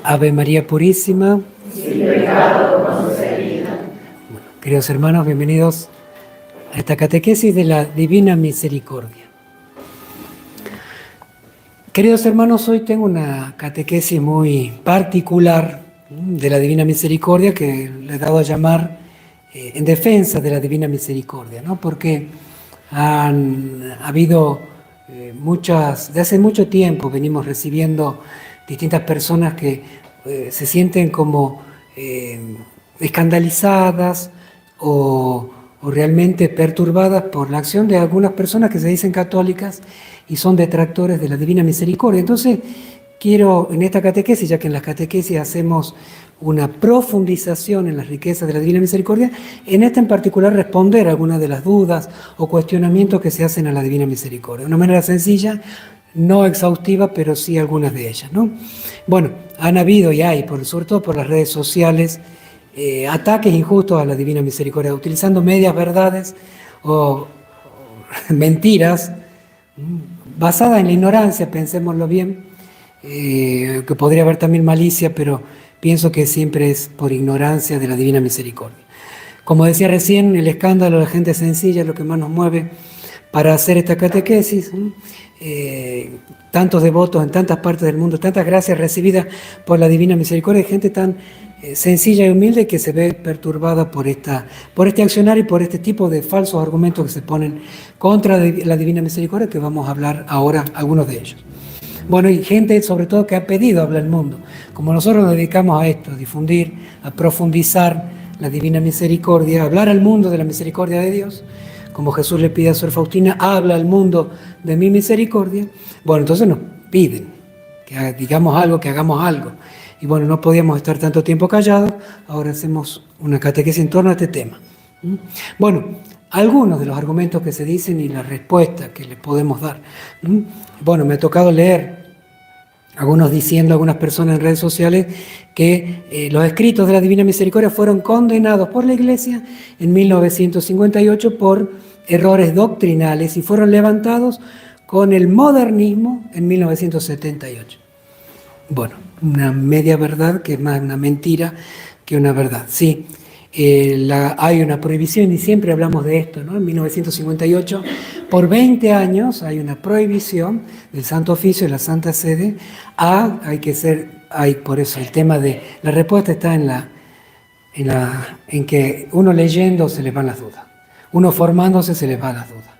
Ave María Purísima. Sin pecado concebida. Bueno, queridos hermanos, bienvenidos a esta catequesis de la Divina Misericordia. Queridos hermanos, hoy tengo una catequesis muy particular de la Divina Misericordia que le he dado a llamar en defensa de la Divina Misericordia, ¿no? Porque han habido de hace mucho tiempo venimos recibiendo distintas personas que se sienten como escandalizadas o realmente perturbadas por la acción de algunas personas que se dicen católicas y son detractores de la Divina Misericordia. Entonces, quiero en esta catequesis, ya que en las catequesis hacemos una profundización en las riquezas de la Divina Misericordia, en esta en particular responder a algunas de las dudas o cuestionamientos que se hacen a la Divina Misericordia. De una manera sencilla, no exhaustiva, pero sí algunas de ellas, ¿no? Bueno, han habido y hay, sobre todo por las redes sociales, ataques injustos a la Divina Misericordia, utilizando medias verdades o mentiras basadas en la ignorancia, pensémoslo bien, que podría haber también malicia, pero pienso que siempre es por ignorancia de la Divina Misericordia. Como decía recién, el escándalo de la gente sencilla es lo que más nos mueve para hacer esta catequesis. Tantos devotos en tantas partes del mundo, tantas gracias recibidas por la Divina Misericordia, gente tan sencilla y humilde que se ve perturbada por este accionar y por este tipo de falsos argumentos que se ponen contra la Divina Misericordia, que vamos a hablar ahora algunos de ellos. Bueno, y gente sobre todo que ha pedido hablar al mundo. Como nosotros nos dedicamos a esto, a difundir, a profundizar la Divina Misericordia, a hablar al mundo de la misericordia de Dios, como Jesús le pide a Sor Faustina, habla al mundo de mi misericordia. Bueno, entonces nos piden que digamos algo, que hagamos algo. Y bueno, no podíamos estar tanto tiempo callados, ahora hacemos una catequesis en torno a este tema. Bueno, algunos de los argumentos que se dicen y la respuesta que les podemos dar. Bueno, me ha tocado leer algunas personas en redes sociales que los escritos de la Divina Misericordia fueron condenados por la Iglesia en 1958 por errores doctrinales y fueron levantados con el modernismo en 1978. Bueno, una media verdad que es más una mentira que una verdad. Sí, hay una prohibición y siempre hablamos de esto, ¿no? En 1958, por 20 años hay una prohibición del Santo Oficio y la Santa Sede por eso el tema de la respuesta está en que uno leyendo se le van las dudas, uno formándose se le van las dudas,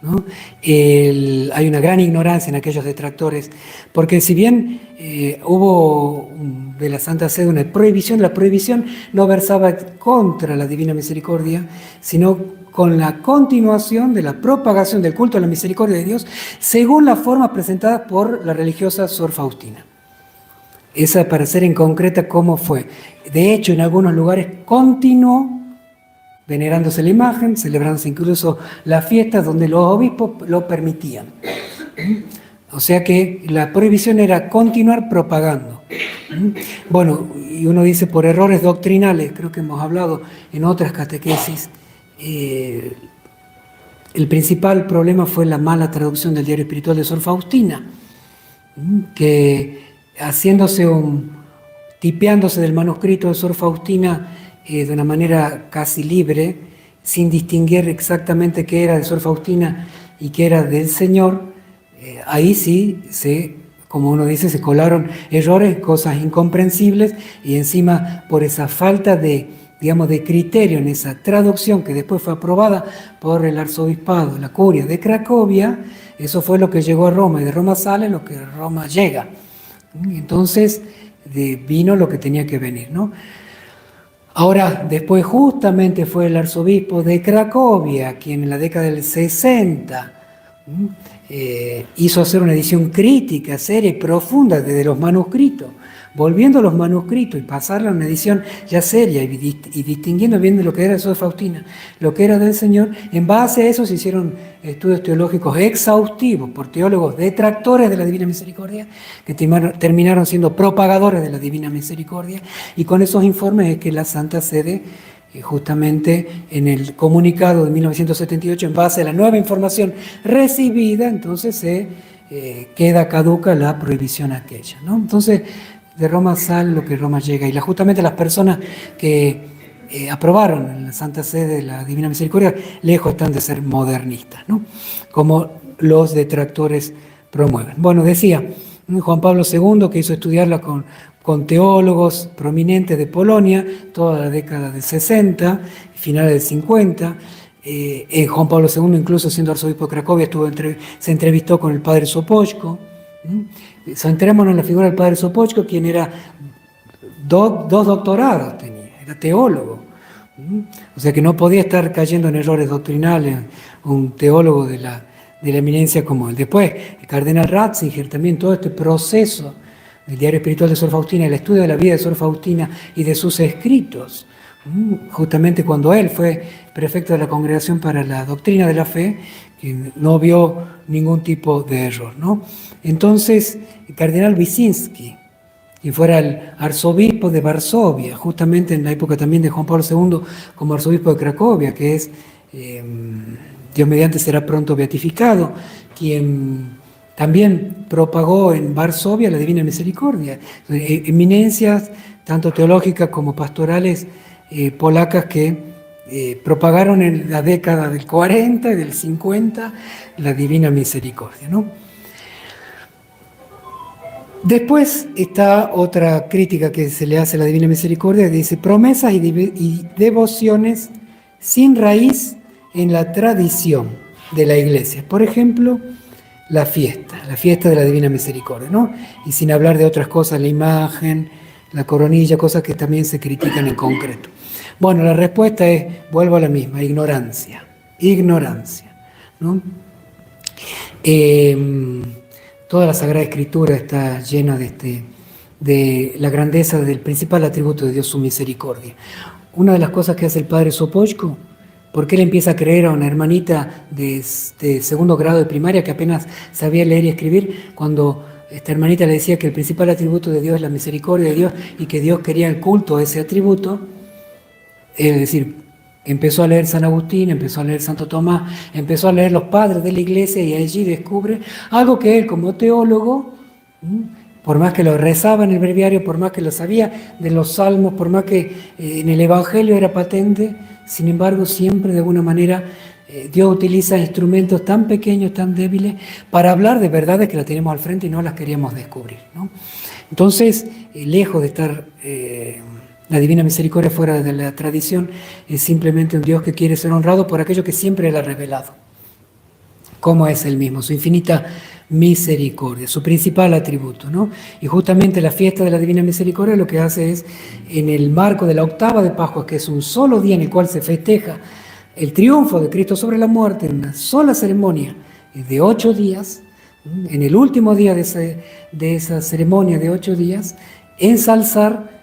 ¿no? Hay una gran ignorancia en aquellos detractores, porque si bien hubo de la Santa Sede una prohibición, la prohibición no versaba contra la Divina Misericordia, sino con la continuación de la propagación del culto a la misericordia de Dios según las formas presentadas por la religiosa Sor Faustina. Esa, para ser en concreta, cómo fue. De hecho, en algunos lugares continuó venerándose la imagen, celebrándose incluso las fiestas donde los obispos lo permitían. O sea que la prohibición era continuar propagando. Bueno, y uno dice por errores doctrinales, creo que hemos hablado en otras catequesis, el principal problema fue la mala traducción del Diario Espiritual de Sor Faustina, que tipeándose del manuscrito de Sor Faustina de una manera casi libre, sin distinguir exactamente qué era de Sor Faustina y qué era del Señor, ahí sí como uno dice, se colaron errores, cosas incomprensibles, y encima por esa falta de criterio en esa traducción que después fue aprobada por el arzobispado, la curia de Cracovia, eso fue lo que llegó a Roma, y de Roma sale lo que de Roma llega. Entonces vino lo que tenía que venir, ¿no? Ahora, después justamente fue el arzobispo de Cracovia quien en la década del 60 hizo hacer una edición crítica, seria y profunda de los manuscritos, volviendo a los manuscritos y pasarla a una edición ya seria y distinguiendo bien de lo que era de Sor Faustina, lo que era del Señor. En base a eso se hicieron estudios teológicos exhaustivos por teólogos detractores de la Divina Misericordia, que terminaron siendo propagadores de la Divina Misericordia, y con esos informes es que la Santa Sede, justamente en el comunicado de 1978, en base a la nueva información recibida, entonces se queda caduca la prohibición aquella, ¿no? Entonces, de Roma sale lo que Roma llega. Y justamente las personas que aprobaron en la Santa Sede de la Divina Misericordia, lejos están de ser modernistas, ¿no? Como los detractores promueven. Bueno, decía Juan Pablo II, que hizo estudiarla con teólogos prominentes de Polonia, toda la década del 60, finales del 50. Juan Pablo II, incluso siendo arzobispo de Cracovia, se entrevistó con el padre Sopoćko. Centrémonos en la figura del padre Sopoćko, quien era dos doctorados tenía, era teólogo. O sea que no podía estar cayendo en errores doctrinales un teólogo de la eminencia como él. Después, el cardenal Ratzinger, también todo este proceso del diario espiritual de Sor Faustina, el estudio de la vida de Sor Faustina y de sus escritos, justamente cuando él fue prefecto de la Congregación para la Doctrina de la Fe, que no vio ningún tipo de error, ¿no? Entonces, el cardenal Wyszynski, quien fuera el arzobispo de Varsovia, justamente en la época también de Juan Pablo II, como arzobispo de Cracovia, que es, Dios mediante será pronto beatificado, quien también propagó en Varsovia la Divina Misericordia, eminencias tanto teológicas como pastorales polacas que propagaron en la década del 40 y del 50 la Divina Misericordia, ¿no? Después está otra crítica que se le hace a la Divina Misericordia, que dice promesas y devociones sin raíz en la tradición de la Iglesia. Por ejemplo, la fiesta de la Divina Misericordia, ¿no? Y sin hablar de otras cosas, la imagen, la coronilla, cosas que también se critican en concreto. Bueno, la respuesta es, vuelvo a la misma, ignorancia, ¿no? Toda la Sagrada Escritura está llena de la grandeza del principal atributo de Dios, su misericordia. Una de las cosas que hace el padre Sopoćko, porque él empieza a creer a una hermanita de segundo grado de primaria que apenas sabía leer y escribir, cuando esta hermanita le decía que el principal atributo de Dios es la misericordia de Dios y que Dios quería el culto a ese atributo, es decir, empezó a leer San Agustín, empezó a leer Santo Tomás, empezó a leer los padres de la Iglesia y allí descubre algo que él como teólogo, por más que lo rezaba en el breviario, por más que lo sabía de los salmos, por más que en el Evangelio era patente, sin embargo siempre de alguna manera Dios utiliza instrumentos tan pequeños, tan débiles, para hablar de verdades que las tenemos al frente y no las queríamos descubrir, ¿no? Entonces, lejos de estar la Divina Misericordia fuera de la tradición, es simplemente un Dios que quiere ser honrado por aquello que siempre Él ha revelado. Cómo es Él mismo, su infinita misericordia, su principal atributo, ¿no? Y justamente la fiesta de la Divina Misericordia lo que hace es, en el marco de la octava de Pascua, que es un solo día en el cual se festeja el triunfo de Cristo sobre la muerte, en una sola ceremonia de 8 días, en el último día de esa ceremonia de 8 días, ensalzar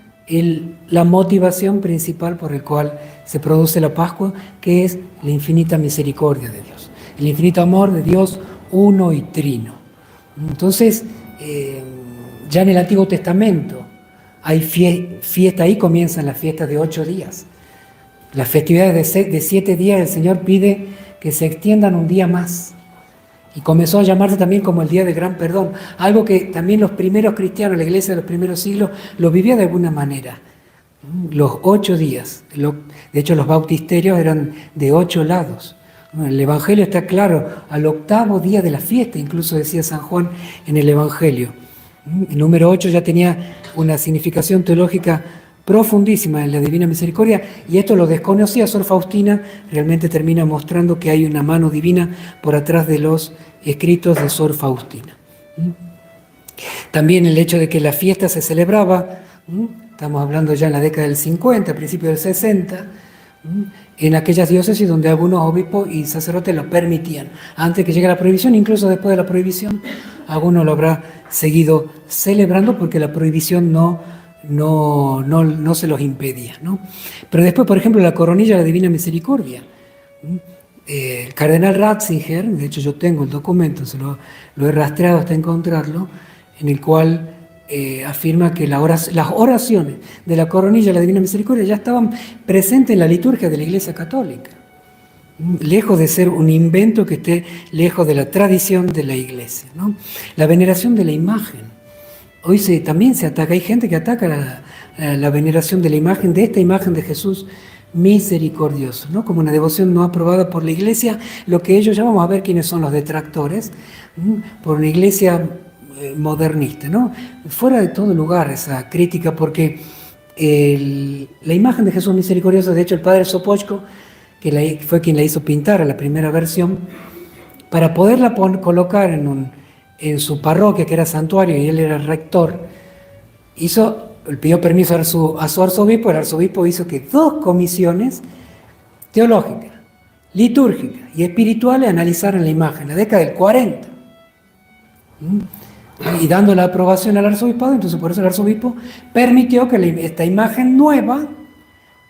la motivación principal por la cual se produce la Pascua, que es la infinita misericordia de Dios, el infinito amor de Dios uno y trino. Entonces, ya en el Antiguo Testamento hay fiesta, ahí comienzan las fiestas de 8 días. Las festividades de 7 días, el Señor pide que se extiendan un día más. Y comenzó a llamarse también como el Día del Gran Perdón, algo que también los primeros cristianos, la iglesia de los primeros siglos, lo vivía de alguna manera. Los 8 días, de hecho los bautisterios eran de 8 lados. El Evangelio está claro, al 8º día de la fiesta, incluso decía San Juan en el Evangelio. El número 8 ya tenía una significación teológica profundísima en la Divina Misericordia, y esto lo desconocía Sor Faustina. Realmente termina mostrando que hay una mano divina por atrás de los escritos de Sor Faustina. También el hecho de que la fiesta se celebraba, estamos hablando ya en la década del 50, principios del 60, en aquellas diócesis donde algunos obispos y sacerdotes lo permitían. Antes que llegue la prohibición, incluso después de la prohibición, algunos lo habrá seguido celebrando porque la prohibición no se los impedía, ¿no? Pero después, por ejemplo, la coronilla de la Divina Misericordia. El cardenal Ratzinger, de hecho yo tengo el documento, lo he rastreado hasta encontrarlo, en el cual afirma que las oraciones de la coronilla de la Divina Misericordia ya estaban presentes en la liturgia de la Iglesia Católica, lejos de ser un invento que esté lejos de la tradición de la Iglesia, ¿no? La veneración de la imagen. Hoy también se ataca, hay gente que ataca la veneración de la imagen, de esta imagen de Jesús misericordioso, ¿no? Como una devoción no aprobada por la Iglesia, lo que ellos, ya vamos a ver quiénes son los detractores, por una Iglesia modernista, ¿no? Fuera de todo lugar esa crítica, porque la imagen de Jesús misericordioso, de hecho el padre Sopochko, que fue quien la hizo pintar a la primera versión, para poderla colocar en su parroquia, que era santuario, y él era rector, pidió permiso a su arzobispo. El arzobispo hizo que 2 comisiones teológicas, litúrgicas y espirituales analizaran la imagen, en la década del 40. Y dando la aprobación al arzobispado, entonces por eso el arzobispo permitió que esta imagen nueva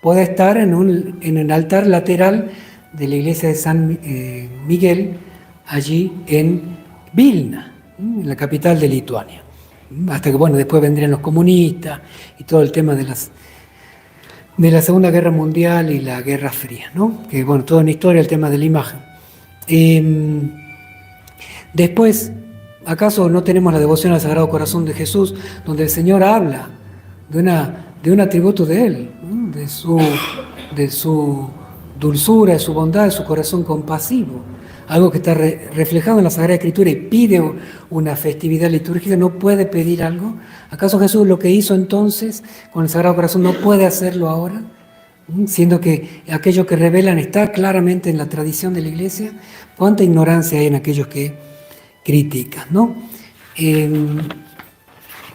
pueda estar en el altar lateral de la iglesia de San Miguel, allí en Vilna, en la capital de Lituania. Hasta que, bueno, después vendrían los comunistas y todo el tema de la Segunda Guerra Mundial y la Guerra Fría, ¿no? Que, bueno, toda una historia, el tema de la imagen. Después, ¿acaso no tenemos la devoción al Sagrado Corazón de Jesús, donde el Señor habla de un atributo de Él, ¿no? de su dulzura, de su bondad, de su corazón compasivo? Algo que está reflejado en la Sagrada Escritura y pide una festividad litúrgica, ¿no puede pedir algo? ¿Acaso Jesús lo que hizo entonces con el Sagrado Corazón no puede hacerlo ahora? Siendo que aquello que revelan está claramente en la tradición de la Iglesia. ¿Cuánta ignorancia hay en aquellos que critican, ¿no?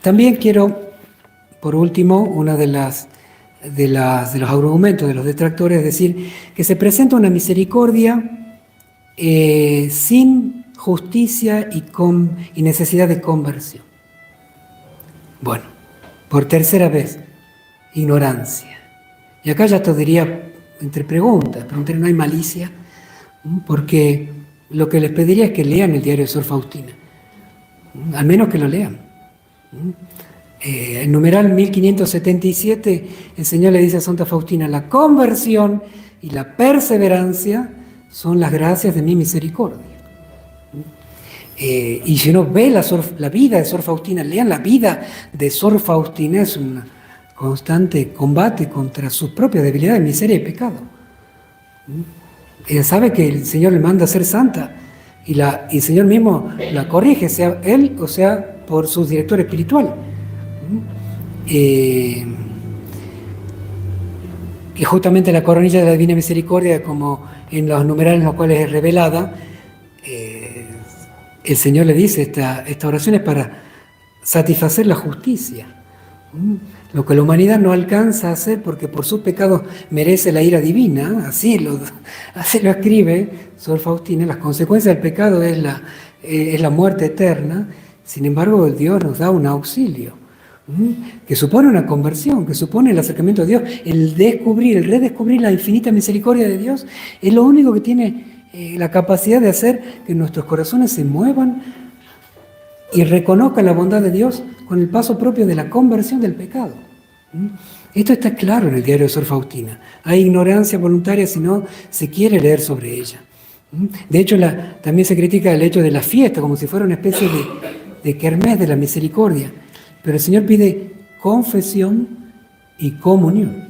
También quiero, por último, una de los argumentos de los detractores es decir que se presenta una misericordia sin justicia y necesidad de conversión. Bueno, por tercera vez, ignorancia. Y acá ya te diría, entre preguntas, no hay malicia, porque lo que les pediría es que lean el diario de Sor Faustina, al menos que lo lean. En numeral 1577, el Señor le dice a Santa Faustina: la conversión y la perseverancia son las gracias de mi misericordia. Y si uno ve la vida de Sor Faustina, lean la vida de Sor Faustina, es un constante combate contra sus propias debilidades, miseria y pecado. Ella sabe que el Señor le manda a ser santa y el Señor mismo la corrige, sea él o sea por su director espiritual. Y justamente la coronilla de la Divina Misericordia, como en los numerales en los cuales es revelada, el Señor le dice, esta oración es para satisfacer la justicia, lo que la humanidad no alcanza a hacer porque por sus pecados merece la ira divina. Así lo escribe Sor Faustina. Las consecuencias del pecado es la muerte eterna. Sin embargo, Dios nos da un auxilio que supone una conversión, que supone el acercamiento a Dios, el redescubrir la infinita misericordia de Dios. Es lo único que tiene la capacidad de hacer que nuestros corazones se muevan y reconozcan la bondad de Dios con el paso propio de la conversión del pecado. Esto está claro en el diario de Sor Faustina. Hay ignorancia voluntaria si no se quiere leer sobre ella. De hecho, también se critica el hecho de la fiesta, como si fuera una especie de kermés de la misericordia. Pero el Señor pide confesión y comunión.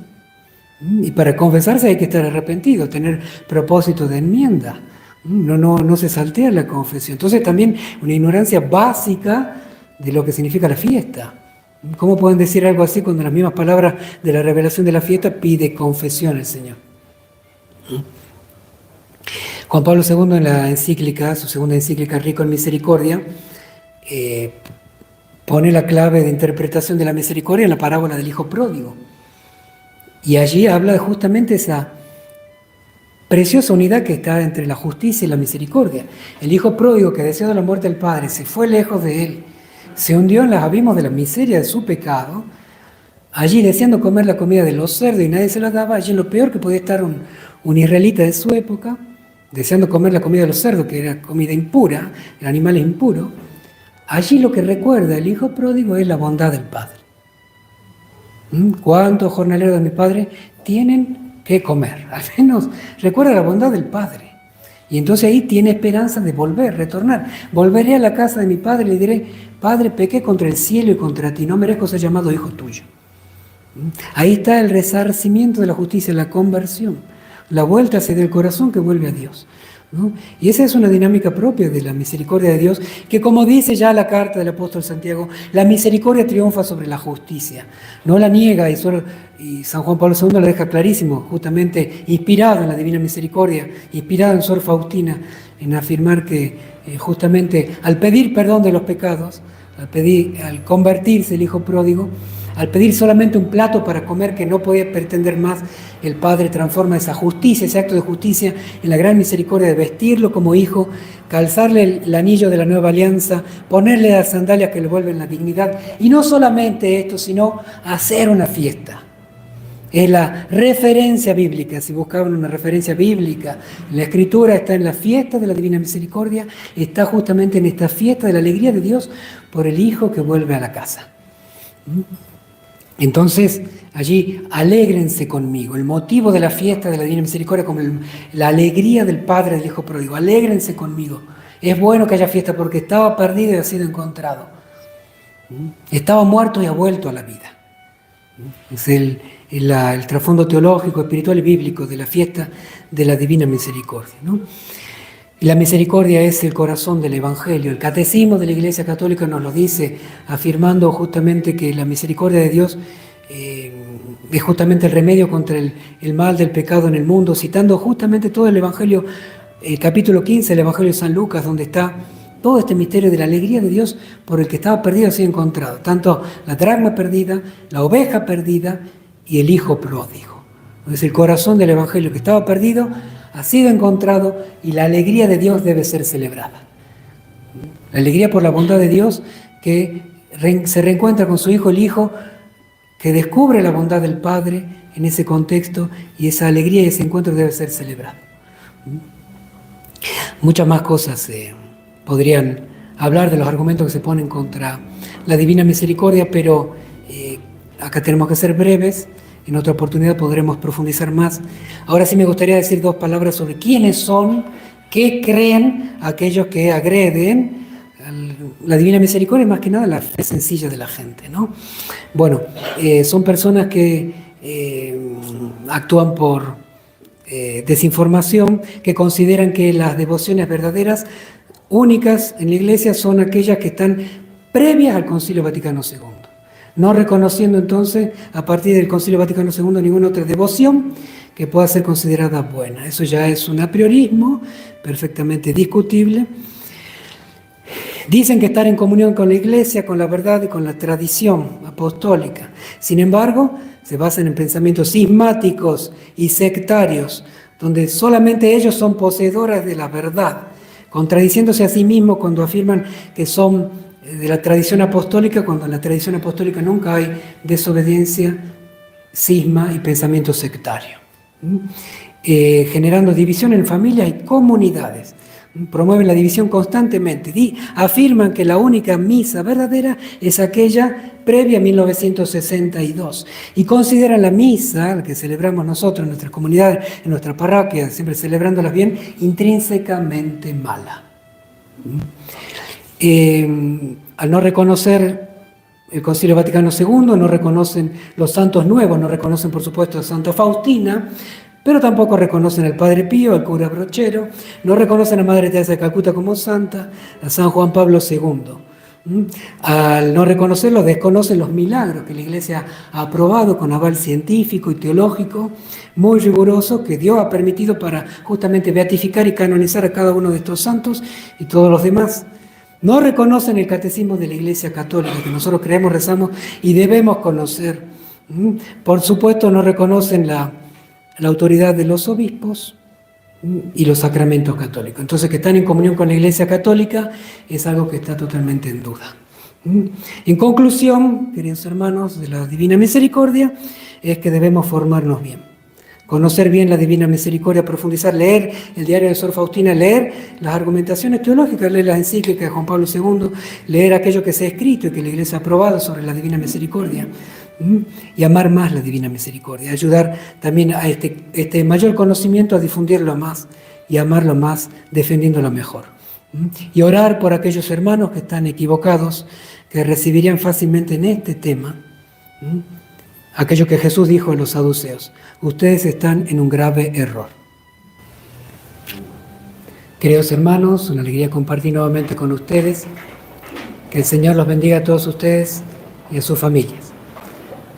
Y para confesarse hay que estar arrepentido, tener propósito de enmienda. No se saltea la confesión. Entonces también una ignorancia básica de lo que significa la fiesta. ¿Cómo pueden decir algo así cuando en las mismas palabras de la revelación de la fiesta pide confesión el Señor? Juan Pablo II en la encíclica, su segunda encíclica Rico en Misericordia, pone la clave de interpretación de la misericordia en la parábola del hijo pródigo. Y allí habla justamente de esa preciosa unidad que está entre la justicia y la misericordia. El hijo pródigo, que deseando la muerte del padre, se fue lejos de él, se hundió en los abismos de la miseria de su pecado, allí deseando comer la comida de los cerdos y nadie se la daba, allí en lo peor que podía estar un israelita de su época, deseando comer la comida de los cerdos, que era comida impura, el animal impuro. Allí lo que recuerda el hijo pródigo es la bondad del Padre. ¿Cuántos jornaleros de mi Padre tienen que comer? Al menos recuerda la bondad del Padre. Y entonces ahí tiene esperanza de volver, retornar. Volveré a la casa de mi padre y le diré, Padre, pequé contra el cielo y contra ti, no merezco ser llamado hijo tuyo. Ahí está el resarcimiento de la justicia, la conversión, la vuelta hacia el corazón que vuelve a Dios, ¿no? Y esa es una dinámica propia de la misericordia de Dios, que como dice ya la carta del apóstol Santiago, la misericordia triunfa sobre la justicia, no la niega, y San Juan Pablo II lo deja clarísimo, justamente inspirado en la divina misericordia, inspirado en Sor Faustina, en afirmar que justamente al pedir perdón de los pecados, al convertirse el hijo pródigo, al pedir solamente un plato para comer que no podía pretender más, el Padre transforma esa justicia, ese acto de justicia, en la gran misericordia de vestirlo como hijo, calzarle el anillo de la nueva alianza, ponerle las sandalias que le vuelven la dignidad. Y no solamente esto, sino hacer una fiesta. Es la referencia bíblica. Si buscaban una referencia bíblica, la Escritura está en la fiesta de la Divina Misericordia, está justamente en esta fiesta de la alegría de Dios por el Hijo que vuelve a la casa. Entonces, allí, alégrense conmigo. El motivo de la fiesta de la Divina Misericordia, como la alegría del Padre del Hijo pródigo. Alégrense conmigo. Es bueno que haya fiesta porque estaba perdido y ha sido encontrado. Estaba muerto y ha vuelto a la vida. Es el trasfondo teológico, espiritual y bíblico de la fiesta de la Divina Misericordia, ¿no? Y la misericordia es el corazón del Evangelio. El Catecismo de la Iglesia Católica nos lo dice, afirmando justamente que la misericordia de Dios es justamente el remedio contra el mal del pecado en el mundo, citando justamente todo el Evangelio, el capítulo 15 del Evangelio de San Lucas, donde está todo este misterio de la alegría de Dios por el que estaba perdido ha sido encontrado. Tanto la dracma perdida, la oveja perdida y el hijo pródigo. Es el corazón del Evangelio que estaba perdido, ha sido encontrado y la alegría de Dios debe ser celebrada. La alegría por la bondad de Dios que se reencuentra con su Hijo, el Hijo que descubre la bondad del Padre en ese contexto, y esa alegría y ese encuentro debe ser celebrado. Muchas más cosas podrían hablar de los argumentos que se ponen contra la Divina Misericordia, pero acá tenemos que ser breves. En otra oportunidad podremos profundizar más. Ahora sí me gustaría decir dos palabras sobre quiénes son, qué creen aquellos que agreden la Divina Misericordia, y más que nada la fe sencilla de la gente, ¿no? Bueno, son personas que actúan por desinformación, que consideran que las devociones verdaderas, únicas en la Iglesia, son aquellas que están previas al Concilio Vaticano II. No reconociendo entonces, a partir del Concilio Vaticano II, ninguna otra devoción que pueda ser considerada buena. Eso ya es un apriorismo perfectamente discutible. Dicen que estar en comunión con la Iglesia, con la verdad y con la tradición apostólica. Sin embargo, se basan en pensamientos cismáticos y sectarios, donde solamente ellos son poseedores de la verdad, contradiciéndose a sí mismos cuando afirman que son de la tradición apostólica, cuando en la tradición apostólica nunca hay desobediencia, cisma y pensamiento sectario. Generando división en familias y comunidades. Promueven la división constantemente. Afirman que la única misa verdadera es aquella previa a 1962. Y consideran la misa, la que celebramos nosotros en nuestras comunidades, en nuestra parroquia, siempre celebrándolas bien, intrínsecamente mala. Al no reconocer el Concilio Vaticano II, no reconocen los santos nuevos, no reconocen por supuesto a Santa Faustina, pero tampoco reconocen al Padre Pío, al cura Brochero, no reconocen a Madre Teresa de Calcuta como santa, a San Juan Pablo II. Al no reconocerlo, desconocen los milagros que la Iglesia ha aprobado con aval científico y teológico muy riguroso, que Dios ha permitido para justamente beatificar y canonizar a cada uno de estos santos y todos los demás. No reconocen el catecismo de la Iglesia Católica, que nosotros creemos, rezamos y debemos conocer. Por supuesto, no reconocen la autoridad de los obispos y los sacramentos católicos. Entonces, que están en comunión con la Iglesia Católica es algo que está totalmente en duda. En conclusión, queridos hermanos de la Divina Misericordia, es que debemos formarnos bien. Conocer bien la Divina Misericordia, profundizar, leer el diario de Sor Faustina, leer las argumentaciones teológicas, leer las encíclicas de Juan Pablo II, leer aquello que se ha escrito y que la Iglesia ha aprobado sobre la Divina Misericordia, y amar más la Divina Misericordia, ayudar también a este mayor conocimiento a difundirlo más y amarlo más defendiéndolo mejor. Y orar por aquellos hermanos que están equivocados, que recibirían fácilmente en este tema aquello que Jesús dijo a los saduceos: ustedes están en un grave error. Queridos hermanos, una alegría compartir nuevamente con ustedes. Que el Señor los bendiga a todos ustedes y a sus familias.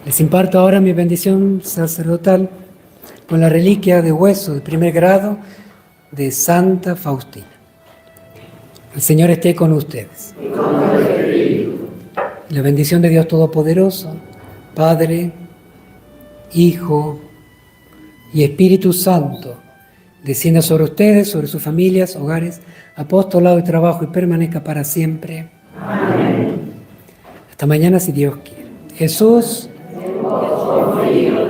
Les imparto ahora mi bendición sacerdotal con la reliquia de hueso de primer grado de Santa Faustina. El Señor esté con ustedes. Y con tu espíritu. La bendición de Dios Todopoderoso, Padre, Hijo y Espíritu Santo, descienda sobre ustedes, sobre sus familias, hogares, apostolado y trabajo, y permanezca para siempre. Amén. Hasta mañana, si Dios quiere. Jesús, En vos confío.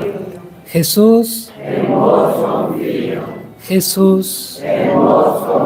Jesús, En vos confío. Jesús. En vos confío.